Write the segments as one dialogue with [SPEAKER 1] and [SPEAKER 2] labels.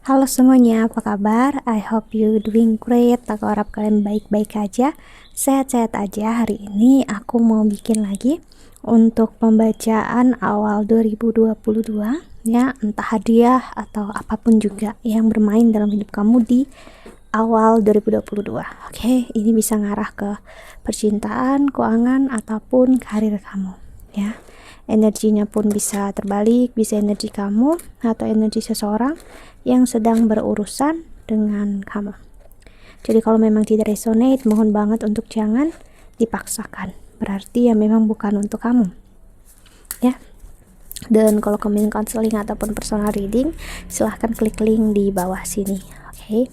[SPEAKER 1] Halo semuanya, apa kabar? I hope you doing great. Aku harap kalian baik-baik aja, sehat-sehat aja. Hari ini aku mau bikin lagi untuk pembacaan awal 2022 ya, entah hadiah atau apapun juga yang bermain dalam hidup kamu di awal 2022. Oke, ini bisa ngarah ke percintaan, keuangan ataupun karir kamu ya. Energinya pun bisa terbalik, bisa energi kamu atau energi seseorang yang sedang berurusan dengan kamu. Jadi kalau memang tidak resonate, mohon banget untuk jangan dipaksakan. Berarti ya memang bukan untuk kamu. Ya. Dan kalau kamu ingin counseling ataupun personal reading, silahkan klik link di bawah sini. Oke.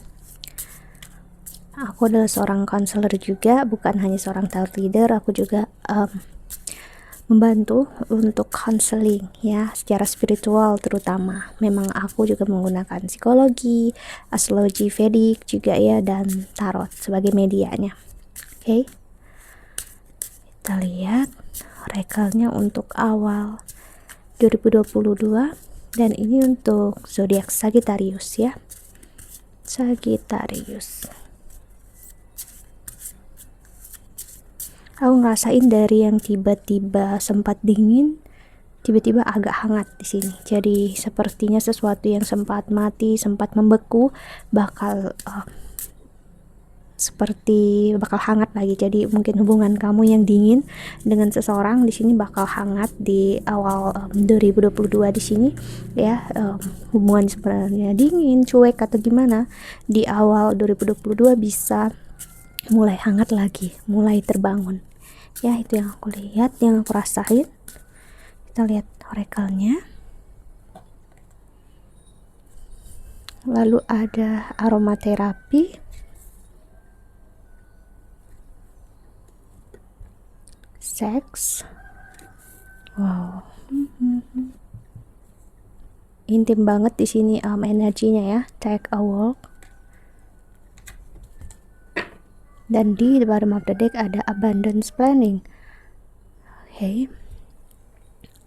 [SPEAKER 1] Aku adalah seorang counselor juga, bukan hanya seorang tarot reader. Aku juga membantu untuk counseling ya, secara spiritual terutama. Memang aku juga menggunakan psikologi, astrologi Vedic juga ya, dan tarot sebagai medianya. Oke. Kita lihat orakelnya untuk awal 2022 dan ini untuk zodiak Sagittarius ya. Sagittarius. Aku ngerasain dari yang tiba-tiba sempat dingin, tiba-tiba agak hangat di sini. Jadi sepertinya sesuatu yang sempat mati, sempat membeku, bakal hangat lagi. Jadi mungkin hubungan kamu yang dingin dengan seseorang di sini bakal hangat di awal 2022 di sini ya. Hubungan sebenarnya dingin, cuek atau gimana, di awal 2022 bisa mulai hangat lagi, mulai terbangun ya. Itu yang aku lihat, yang aku rasain. Kita lihat orakelnya. Lalu ada aromaterapi, seks, wow, intim banget di sini energinya ya. Take a walk. Dan di bottom of the deck ada abundance planning. Oke.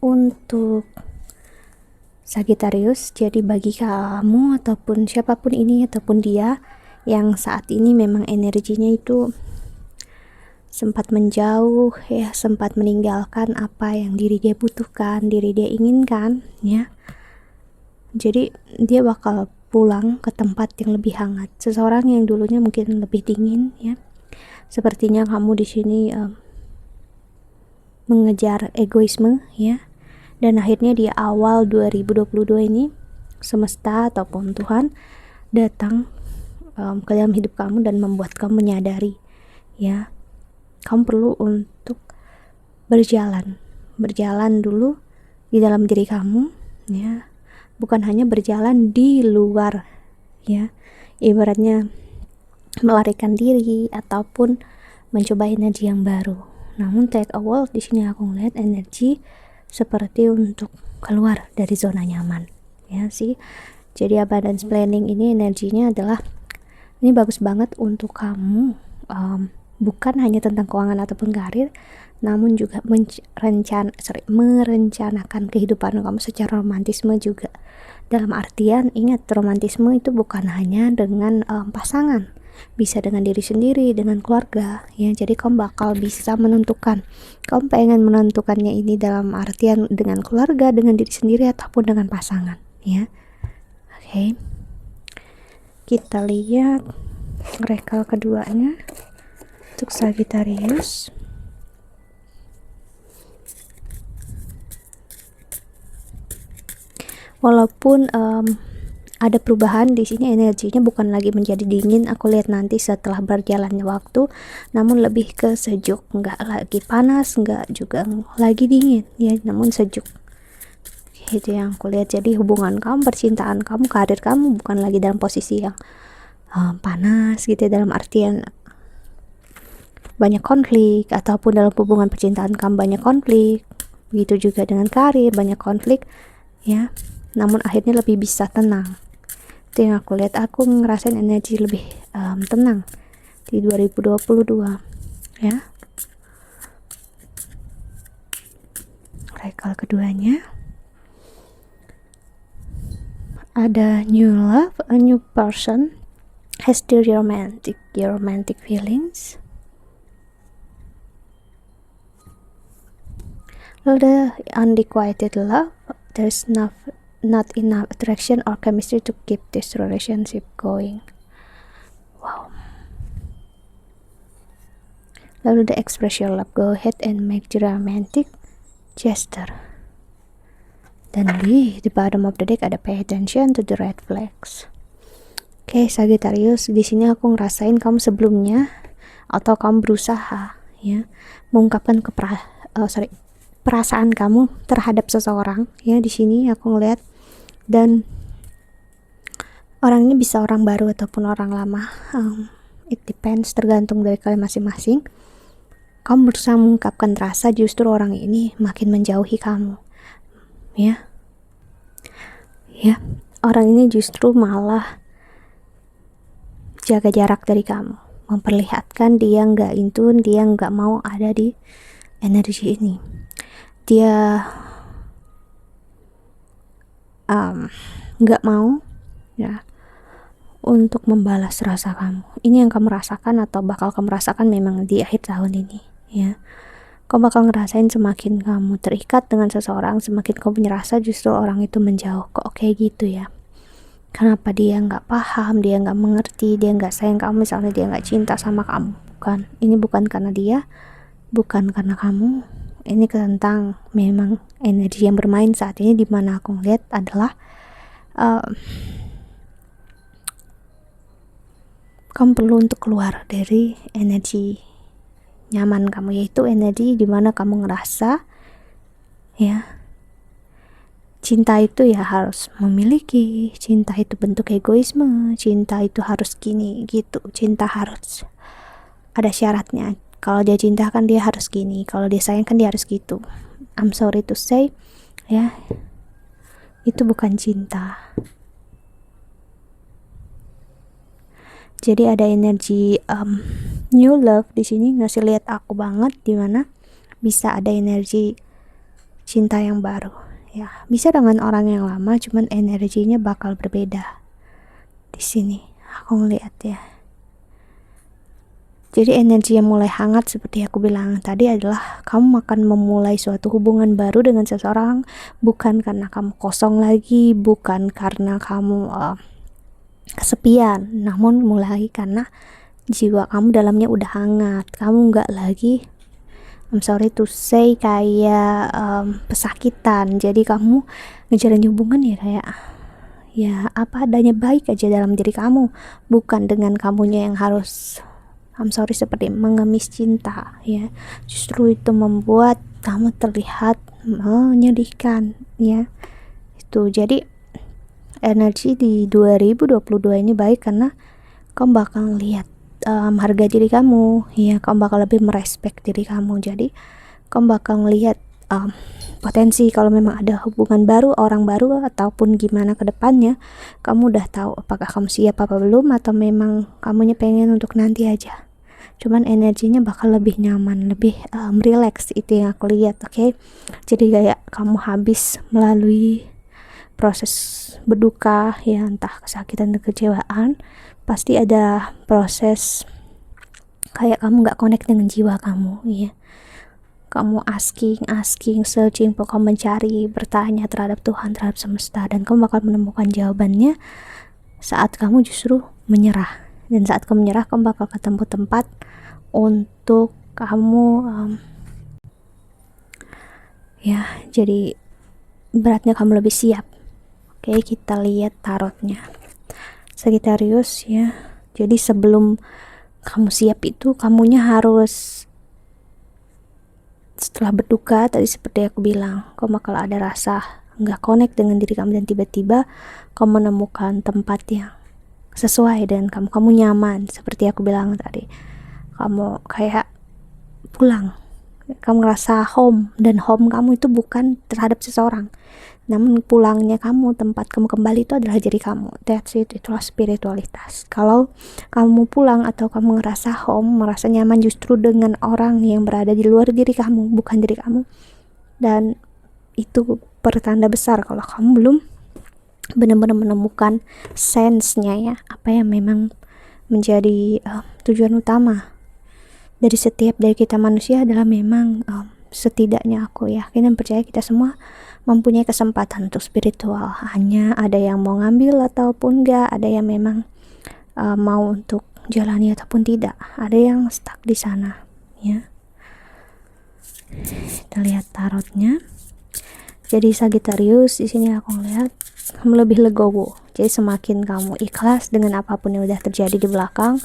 [SPEAKER 1] Untuk Sagittarius, jadi bagi kamu ataupun siapapun ini ataupun dia yang saat ini memang energinya itu sempat menjauh ya, sempat meninggalkan apa yang diri dia butuhkan, diri dia inginkan ya. Jadi dia bakal pulang ke tempat yang lebih hangat. Seseorang yang dulunya mungkin lebih dingin ya. Sepertinya kamu di sini mengejar egoisme ya. Dan akhirnya di awal 2022 ini semesta ataupun Tuhan datang ke dalam hidup kamu dan membuat kamu menyadari ya, kamu perlu untuk berjalan dulu di dalam diri kamu ya, bukan hanya berjalan di luar ya, ibaratnya melarikan diri ataupun mencoba energi yang baru. Namun take a walk di sini aku ngeliat energi seperti untuk keluar dari zona nyaman ya sih. Jadi abundance planning ini energinya adalah, ini bagus banget untuk kamu, bukan hanya tentang keuangan ataupun karir, namun juga merencanakan kehidupan kamu secara romantisme juga. Dalam artian ingat, romantisme itu bukan hanya dengan pasangan, bisa dengan diri sendiri, dengan keluarga ya. Jadi kamu bakal bisa menentukan, kamu pengen menentukannya ini dalam artian dengan keluarga, dengan diri sendiri ataupun dengan pasangan ya. Oke. Kita lihat orakel keduanya untuk Sagittarius. Walaupun ada perubahan di sini, energinya bukan lagi menjadi dingin, aku lihat nanti setelah berjalannya waktu, namun lebih ke sejuk, nggak lagi panas, nggak juga lagi dingin ya, namun sejuk. Itu yang aku lihat. Jadi hubungan kamu, percintaan kamu, karir kamu bukan lagi dalam posisi yang panas gitu ya, dalam artian banyak konflik, ataupun dalam hubungan percintaan kamu banyak konflik, begitu juga dengan karir banyak konflik ya, namun akhirnya lebih bisa tenang. Itu yang aku lihat. Aku ngerasain energi lebih tenang di 2022 ya. Orakel keduanya ada new love, a new person has the romantic feelings. Lalu the unrequited love, there's not enough attraction or chemistry to keep this relationship going. Wow. Lalu the express your love, go ahead and make the romantic gesture. Dan di bottom of the deck ada pay attention to the red flags. Oke, Sagittarius, di sini aku ngerasain kamu sebelumnya atau kamu berusaha ya mengungkapkan perasaan kamu terhadap seseorang ya. Di sini aku ngeliat, dan orang ini bisa orang baru ataupun orang lama, it depends, tergantung dari kalian masing-masing. Kamu berusaha mengungkapkan rasa, justru orang ini makin menjauhi kamu ya. Orang ini justru malah jaga jarak dari kamu, memperlihatkan dia nggak intun, dia nggak mau ada di energi ini. Dia nggak mau ya untuk membalas rasa kamu. Ini yang kamu rasakan atau bakal kamu rasakan memang di akhir tahun ini ya. Kau bakal ngerasain semakin kamu terikat dengan seseorang, semakin kamu punya rasa, justru orang itu menjauh. Kok kayak gitu ya? Kenapa dia nggak paham, dia nggak mengerti, dia nggak sayang kamu, misalnya dia nggak cinta sama kamu? Bukan, ini bukan karena dia, bukan karena kamu. Ini tentang memang energi yang bermain saat ini, dimana aku ngeliat adalah kamu perlu untuk keluar dari energi nyaman kamu, yaitu energi dimana kamu ngerasa ya cinta itu ya harus memiliki, cinta itu bentuk egoisme, cinta itu harus gini gitu, cinta harus ada syaratnya. Kalau dia cinta kan dia harus gini, kalau dia sayang kan dia harus gitu. I'm sorry to say ya, itu bukan cinta. Jadi ada energi new love di sini ngasih lihat aku banget, dimana bisa ada energi cinta yang baru ya. Bisa dengan orang yang lama, cuman energinya bakal berbeda. Di sini aku ngeliat ya. Jadi energi yang mulai hangat seperti aku bilang tadi adalah kamu akan memulai suatu hubungan baru dengan seseorang, bukan karena kamu kosong lagi, bukan karena kamu kesepian, namun mulai karena jiwa kamu dalamnya udah hangat. Kamu nggak lagi, I'm sorry to say, kayak pesakitan. Jadi kamu ngejalin hubungan ya kayak ya apa adanya, baik aja dalam diri kamu, bukan dengan kamunya yang harus, I'm sorry, seperti mengemis cinta ya. Justru itu membuat kamu terlihat menyedihkan ya. Itu jadi energi di 2022 ini baik karena kamu bakal lihat harga diri kamu ya. Kamu bakal lebih merespek diri kamu. Jadi kamu bakal ngelihat potensi kalau memang ada hubungan baru, orang baru ataupun gimana ke depannya. Kamu udah tahu apakah kamu siap apa belum, atau memang kamunya pengen untuk nanti aja. Cuman energinya bakal lebih nyaman, lebih relax. Itu yang aku lihat. Oke. Jadi kayak kamu habis melalui proses berduka ya, entah kesakitan dan kecewaan, pasti ada proses kayak kamu gak connect dengan jiwa kamu ya. Kamu asking, searching, pokoknya mencari, bertanya terhadap Tuhan, terhadap semesta, dan kamu bakal menemukan jawabannya saat kamu justru menyerah. Dan saat kamu menyerah, kamu bakal ketemu tempat untuk kamu ya, jadi beratnya kamu lebih siap. Oke, kita lihat tarotnya Sagittarius ya. Jadi sebelum kamu siap itu, kamunya harus, setelah berduka tadi seperti aku bilang, kamu bakal ada rasa nggak connect dengan diri kamu, dan tiba-tiba kamu menemukan tempat yang sesuai dengan kamu nyaman. Seperti aku bilang tadi, kamu kayak pulang, kamu ngerasa home, dan home kamu itu bukan terhadap seseorang, namun pulangnya kamu, tempat kamu kembali itu adalah diri kamu. That's it, itulah spiritualitas. Kalau kamu pulang atau kamu ngerasa home, merasa nyaman justru dengan orang yang berada di luar diri kamu, bukan diri kamu, dan itu pertanda besar kalau kamu belum benar-benar menemukan sense-nya ya, apa yang memang menjadi tujuan utama dari setiap dari kita manusia adalah memang setidaknya aku yakin dan percaya kita semua mempunyai kesempatan untuk spiritual. Hanya ada yang mau ngambil ataupun enggak, ada yang memang mau untuk jalani ataupun tidak, ada yang stuck di sana ya. Kita lihat tarotnya. Jadi Sagittarius, di sini aku ngeliat kamu lebih legowo. Jadi semakin kamu ikhlas dengan apapun yang udah terjadi di belakang,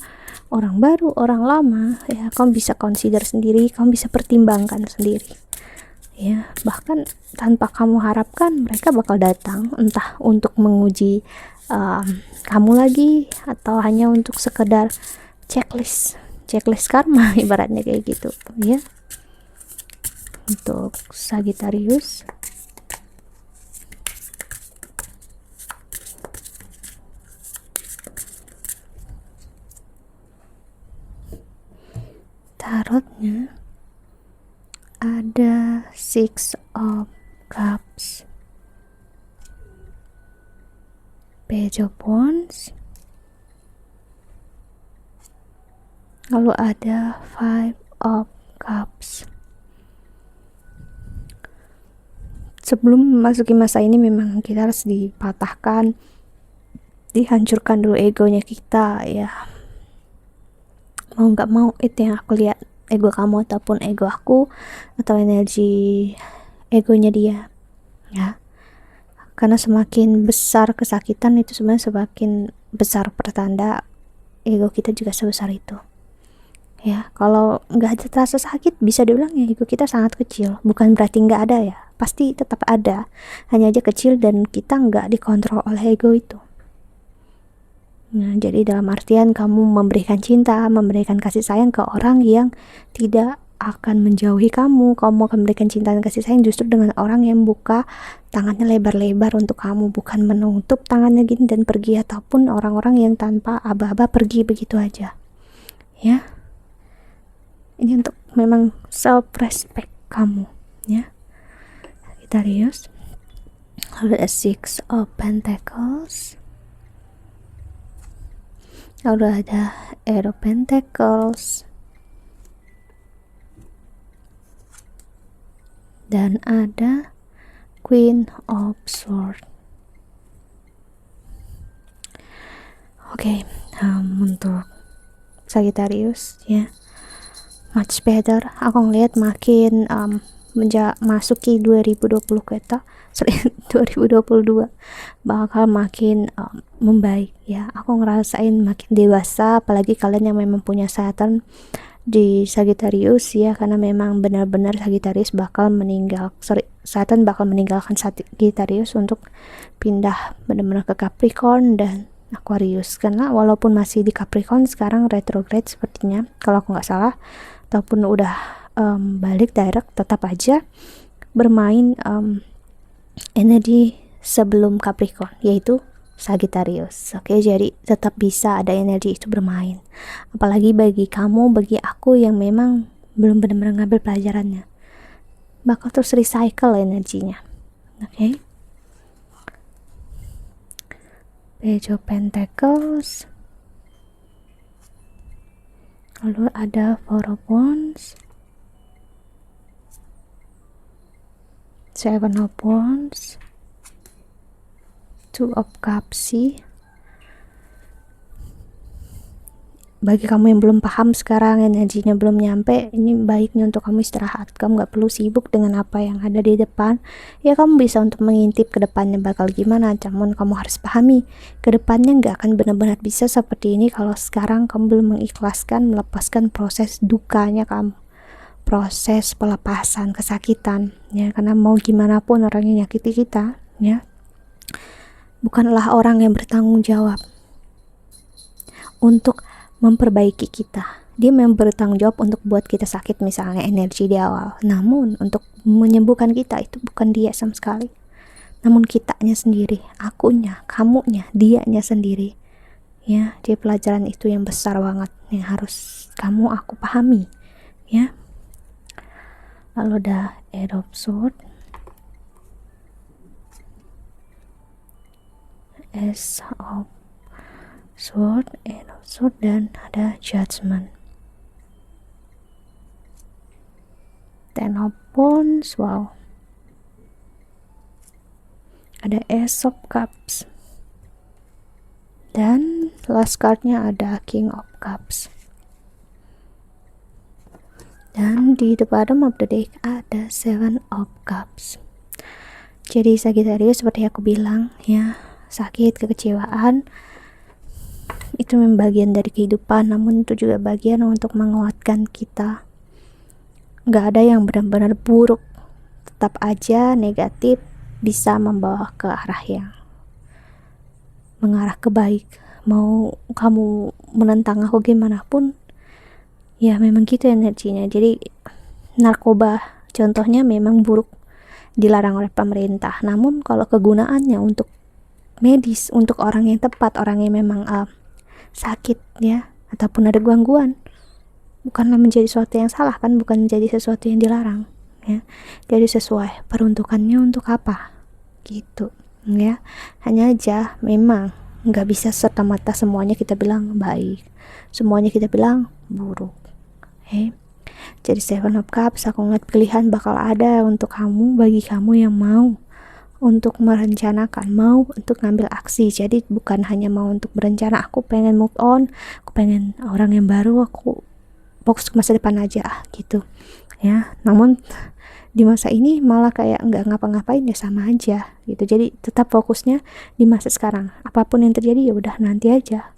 [SPEAKER 1] orang baru, orang lama, ya kamu bisa consider sendiri, kamu bisa pertimbangkan sendiri. Ya, bahkan tanpa kamu harapkan mereka bakal datang, entah untuk menguji kamu lagi atau hanya untuk sekedar checklist karma ibaratnya kayak gitu ya. Untuk Sagittarius, tarotnya ada Six of Cups, Page of Wands, lalu ada Five of Cups. Sebelum memasuki masa ini memang kita harus dipatahkan, dihancurkan dulu egonya kita ya, mau nggak mau. Itu yang aku lihat, ego kamu ataupun ego aku, atau energi egonya dia ya. Karena semakin besar kesakitan itu sebenarnya semakin besar pertanda ego kita juga sebesar itu ya. Kalau nggak terasa sakit bisa diulang ya, ego kita sangat kecil, bukan berarti nggak ada ya, pasti tetap ada, hanya aja kecil dan kita nggak dikontrol oleh ego itu. Nah, jadi dalam artian kamu memberikan cinta, memberikan kasih sayang ke orang yang tidak akan menjauhi kamu akan memberikan cinta dan kasih sayang justru dengan orang yang buka tangannya lebar-lebar untuk kamu, bukan menutup tangannya gini dan pergi, ataupun orang-orang yang tanpa aba-aba pergi begitu aja ya. Ini untuk memang self respect kamu ya. Kita lihat lalu Six of Pentacles, lalu ada Eight of Pentacles, dan ada Queen of Swords. Oke, untuk Sagittarius ya, much better. Aku ngeliat makin masuki 2020 kita 2022 bakal makin membaik ya. Aku ngerasain makin dewasa, apalagi kalian yang memang punya Saturn di Sagittarius ya, karena memang benar-benar Sagittarius bakal Saturn bakal meninggalkan Sagittarius untuk pindah benar-benar ke Capricorn dan Aquarius. Karena walaupun masih di Capricorn sekarang retrograde sepertinya kalau aku nggak salah, ataupun udah balik direct, tetap aja bermain energi sebelum Capricorn yaitu Sagittarius. Oke, jadi tetap bisa ada energi itu bermain, apalagi bagi kamu, bagi aku yang memang belum benar-benar ngambil pelajarannya, bakal terus recycle energinya. Oke, Page of Pentacles, lalu ada Four of Wands, Seven of Wands, Two of Cups sih. Bagi kamu yang belum paham sekarang, energinya belum nyampe, ini baiknya untuk kamu istirahat. Kamu gak perlu sibuk dengan apa yang ada di depan ya. Kamu bisa untuk mengintip ke depannya bakal gimana, namun kamu harus pahami ke depannya gak akan benar-benar bisa seperti ini kalau sekarang kamu belum mengikhlaskan, melepaskan proses dukanya kamu, proses pelepasan kesakitan ya. Karena mau gimana pun orang yang nyakiti kita ya bukanlah orang yang bertanggung jawab untuk memperbaiki kita. Dia memang bertanggung jawab untuk buat kita sakit misalnya energi di awal, namun untuk menyembuhkan kita itu bukan dia sama sekali, namun kitanya sendiri, akunya, kamunya, dianya sendiri ya. Jadi pelajaran itu yang besar banget yang harus kamu aku pahami ya. Lalu ada Eight of Swords, Ace of Sword, Eight of Sword, dan ada Judgment. Ten of Wands, wow. Ada Ace of Cups. Dan last cardnya ada King of Cups. Dan di the bottom of the deck ada Seven of Cups. Jadi Sagittarius, seperti aku bilang ya, sakit, kekecewaan itu memang bagian dari kehidupan, namun itu juga bagian untuk menguatkan kita. Gak ada yang benar-benar buruk, tetap aja negatif bisa membawa ke arah yang mengarah ke baik. Mau kamu menentang aku gimana pun, ya memang gitu energinya. Jadi narkoba contohnya memang buruk, dilarang oleh pemerintah, namun kalau kegunaannya untuk medis, untuk orang yang tepat, orang yang memang sakit ya, ataupun ada gangguan, bukanlah menjadi sesuatu yang salah kan, bukan menjadi sesuatu yang dilarang ya. Jadi sesuai peruntukannya untuk apa gitu ya. Hanya aja memang nggak bisa serta-merta semuanya kita bilang baik, semuanya kita bilang buruk. Jadi Seven of Cups, aku ngeliat pilihan bakal ada untuk kamu, bagi kamu yang mau untuk merencanakan, mau untuk ngambil aksi. Jadi bukan hanya mau untuk berencana, aku pengen move on, aku pengen orang yang baru, aku fokus ke masa depan aja gitu ya. Namun di masa ini malah kayak nggak ngapa-ngapain, ya sama aja gitu. Jadi tetap fokusnya di masa sekarang, apapun yang terjadi ya udah nanti aja.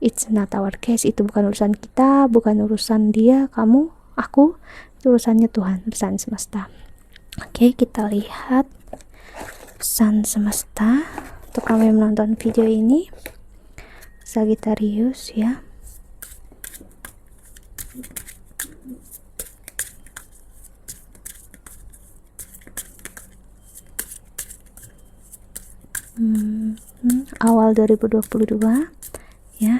[SPEAKER 1] It's not our case, itu bukan urusan kita, bukan urusan dia, kamu, aku, itu urusannya Tuhan, urusan semesta. Oke, kita lihat pesan semesta untuk kamu yang menonton video ini, Sagittarius ya. Awal 2022 ya.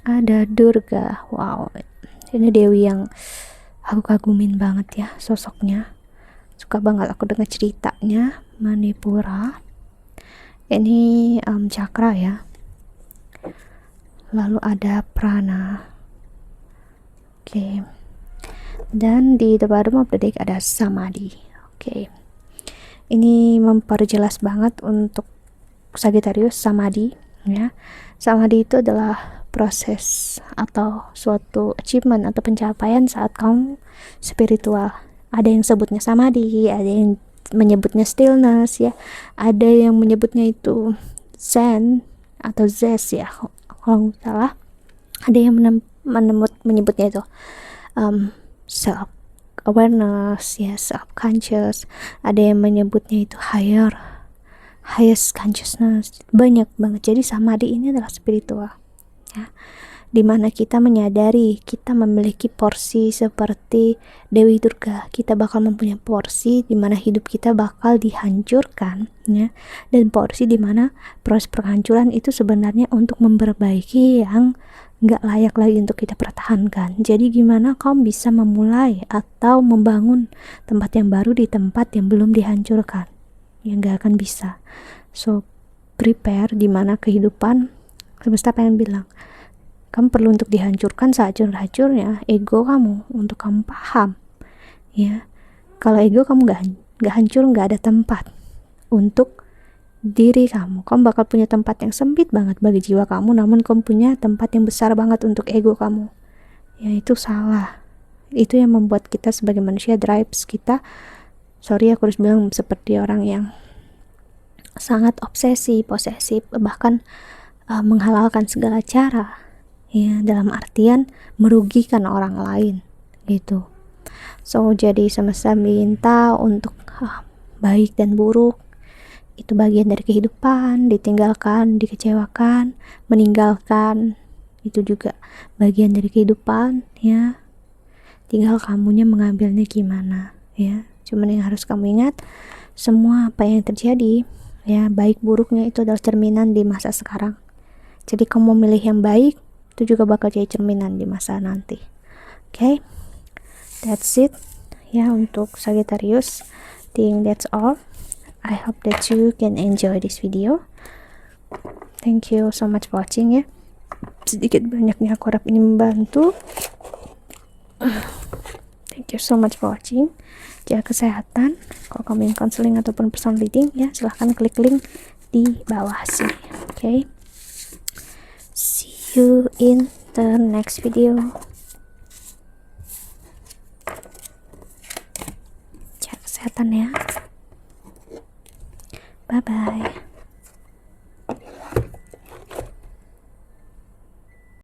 [SPEAKER 1] Ada Durga, wow, ini dewi yang aku kagumin banget ya sosoknya, suka banget aku dengar ceritanya. Manipura, ini cakra ya. Lalu ada Prana, oke. Dan di the bottom of the deck ada Samadhi. Oke, ini memperjelas banget untuk Sagittarius Samadhi ya. Samadhi itu adalah proses atau suatu achievement atau pencapaian saat kamu spiritual. Ada yang sebutnya samadhi, ada yang menyebutnya stillness ya, ada yang menyebutnya itu zen atau zest ya kalau nggak salah, ada yang menyebutnya itu self awareness ya, self conscious, ada yang menyebutnya itu highest consciousness, banyak banget. Jadi samadhi ini adalah spiritual ya, dimana kita menyadari kita memiliki porsi seperti Dewi Durga. Kita bakal mempunyai porsi dimana hidup kita bakal dihancurkan ya, dan porsi dimana proses penghancuran itu sebenarnya untuk memperbaiki yang gak layak lagi untuk kita pertahankan. Jadi gimana kamu bisa memulai atau membangun tempat yang baru di tempat yang belum dihancurkan, yang gak akan bisa. So prepare, dimana kehidupan semesta pengen bilang kamu perlu untuk dihancurkan sehancur-hancurnya ego kamu, untuk kamu paham ya, kalau ego kamu gak hancur, gak ada tempat untuk diri kamu. Kamu bakal punya tempat yang sempit banget bagi jiwa kamu, namun kamu punya tempat yang besar banget untuk ego kamu ya. Itu salah, itu yang membuat kita sebagai manusia, drives kita, sorry aku harus bilang, seperti orang yang sangat obsesi, posesif, bahkan menghalalkan segala cara ya, dalam artian merugikan orang lain gitu. So jadi semesta minta untuk baik dan buruk itu bagian dari kehidupan, ditinggalkan, dikecewakan, meninggalkan itu juga bagian dari kehidupan ya. Tinggal kamunya mengambilnya gimana ya. Cuman yang harus kamu ingat, semua apa yang terjadi ya, baik buruknya itu adalah cerminan di masa sekarang. Jadi kamu milih yang baik, itu juga bakal jadi cerminan di masa nanti. Okay, that's it ya untuk Sagittarius. Think that's all. I hope that you can enjoy this video. Thank you so much for watching ya. Sedikit banyaknya aku harap ini membantu. Thank you so much for watching. Jaga kesehatan. Kalau kamu ingin counseling ataupun personal reading ya, silahkan klik link di bawah sini. Okay, see you in the next video. Jaga kesehatan ya. Bye bye.